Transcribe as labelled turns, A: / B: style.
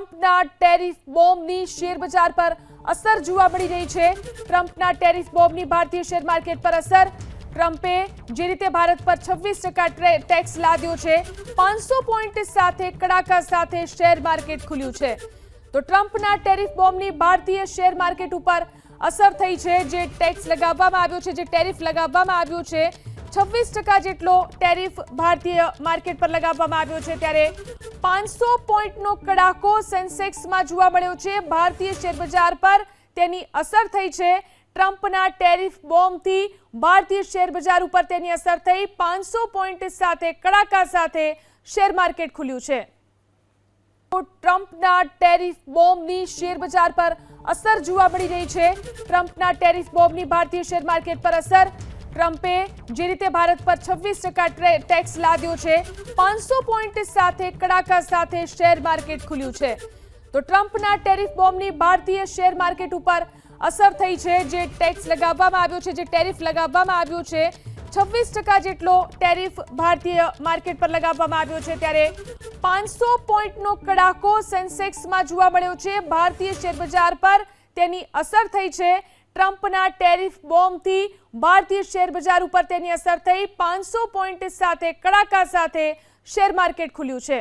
A: ટ્રમ્પના tariff બોમ્બની share બજાર પર અસર જોવા મળી રહી છે। ટ્રમ્પના ટેરિફ બોમ્બની ભારતીય શેર માર્કેટ પર અસર। ટ્રમ્પે જે રીતે ભારત પર 26% ટેક્સ લાદ્યો છે, 500 પોઈન્ટ સાથે કડાકા સાથે શેર માર્કેટ ખુલ્યું છે। તો ટ્રમ્પના ટેરિફ બોમ્બની ભારતીય શેર માર્કેટ ઉપર અસર થઈ છે। જે ટેક્સ લગાવવામાં આવ્યો છે, જે ટેરિફ લગાવવામાં આવ્યો છે, 26% જેટલો ટેરિફ ભારતીય માર્કેટ પર લગાવવામાં આવ્યો છે, ત્યારે 500 પોઈન્ટનો કડાકો સેન્સેક્સમાં જોવા મળ્યો છે। ભારતીય શેર બજાર પર તેની અસર થઈ છે। ટ્રમ્પના ટેરિફ બોમ્બથી ભારતીય શેર બજાર ઉપર તેની અસર થઈ, 500 પોઈન્ટ સાથે કડાકા સાથે શેર માર્કેટ ખુલ્યું છે। ટ્રમ્પના ટેરિફ બોમ્બની શેર બજાર પર અસર જોવા મળી રહી છે। ટ્રમ્પના ટેરિફ બોમ્બની ભારતીય શેર માર્કેટ પર અસર। ટ્રમ્પે જે રીતે ભારત પર 26% ટેક્સ લાદ્યો છે, 500 પોઈન્ટ સાથે કડાકા સાથે શેર માર્કેટ ખુલ્યું છે। તો ટ્રમ્પના ટેરિફ બોમ્બની ભારતીય શેર માર્કેટ ઉપર અસર થઈ છે। જે ટેક્સ લગાવવામાં આવ્યો છે, જે ટેરિફ લગાવવામાં આવ્યો છે, 26% જેટલો ટેરિફ ભારતીય માર્કેટ પર લગાવવામાં આવ્યો છે, ત્યારે 500 પોઈન્ટનો કડાકો સેન્સેક્સમાં જોવા મળ્યો છે। ભારતીય શેર બજાર પર તેની અસર થઈ છે। ટ્રમ્પના ટેરિફ બોમ્બથી ભારતીય શેર બજાર ઉપર તેની અસર થઈ, 500 પોઈન્ટ સાથે કડાકા સાથે શેર માર્કેટ ખુલ્યું છે।